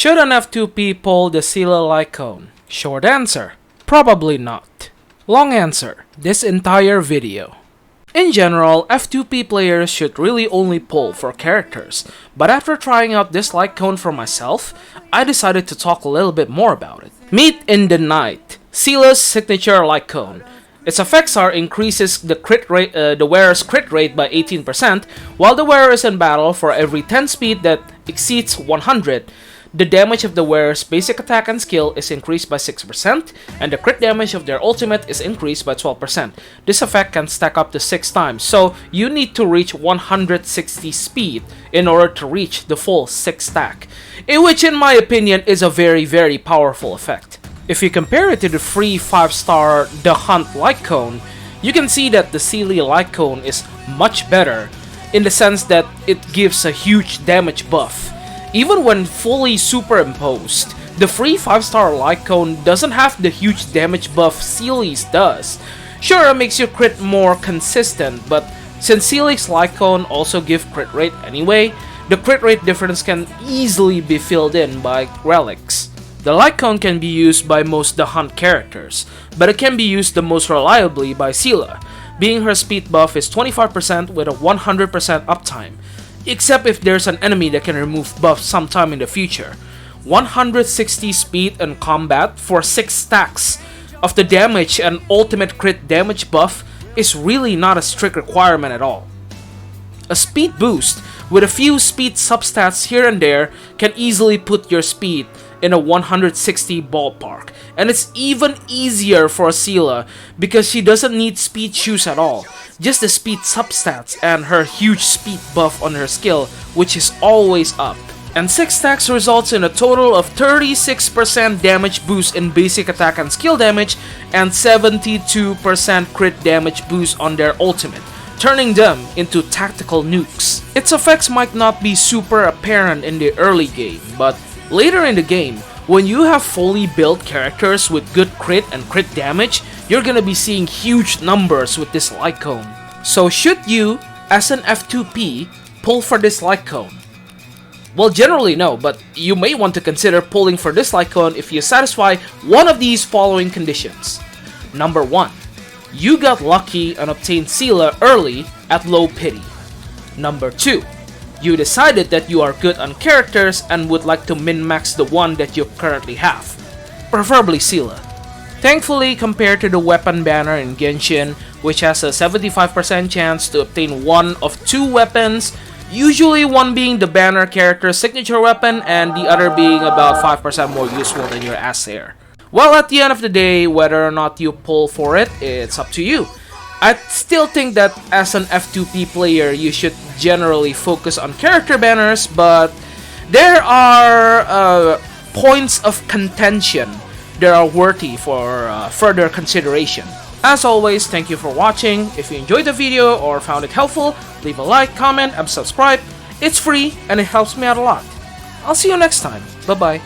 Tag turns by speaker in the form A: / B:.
A: Should an F2P pull the Seele Lycone? Short answer, probably not. Long answer, this entire video. In general, F2P players should really only pull for characters, but after trying out this Lycone for myself, I decided to talk a little bit more about it. Meet in the Night, Seele's signature Lycone. Its effects are increases the wearer's crit rate by 18%, while the wearer is in battle for every 10 speed that exceeds 100. The damage of the wearer's basic attack and skill is increased by 6%, and the crit damage of their ultimate is increased by 12%. This effect can stack up to 6 times, so you need to reach 160 speed in order to reach the full 6 stack, which in my opinion is a very powerful effect. If you compare it to the free 5-star The Hunt Lycone, you can see that the Seele Lycone is much better in the sense that it gives a huge damage buff. Even when fully superimposed, the free 5-star Lycone doesn't have the huge damage buff Seele's does. Sure, it makes your crit more consistent, but since Seele's Lycone also give crit rate anyway, the crit rate difference can easily be filled in by relics. The Lycone can be used by most The Hunt characters, but it can be used the most reliably by Seele, being her speed buff is 25% with a 100% uptime. Except if there's an enemy that can remove buffs sometime in the future. 160 speed and combat for 6 stacks of the damage and ultimate crit damage buff is really not a strict requirement at all. A speed boost with a few speed substats here and there can easily put your speed in a 160 ballpark, and it's even easier for Seele because she doesn't need speed shoes at all, just the speed substats and her huge speed buff on her skill, which is always up. And 6 stacks results in a total of 36% damage boost in basic attack and skill damage and 72% crit damage boost on their ultimate, turning them into tactical nukes. Its effects might not be super apparent in the early game, but later in the game, when you have fully built characters with good crit and crit damage, you're gonna be seeing huge numbers with this Lycone. So should you, as an F2P, pull for this Lycone? Well, generally no, but you may want to consider pulling for this Lycone if you satisfy one of these following conditions. Number 1. You got lucky and obtained Seele early at low pity. Number 2. You decided that you are good on characters and would like to min-max the one that you currently have, preferably Seele. Thankfully, compared to the weapon banner in Genshin, which has a 75% chance to obtain one of 2 weapons, usually one being the banner character's signature weapon and the other being about 5% more useful than your Asair. Well, at the end of the day, whether or not you pull for it, it's up to you. I still think that as an F2P player, you should generally focus on character banners, but there are points of contention that are worthy for further consideration. As always, thank you for watching. If you enjoyed the video or found it helpful, leave a like, comment, and subscribe. It's free and it helps me out a lot. I'll see you next time. Bye-bye.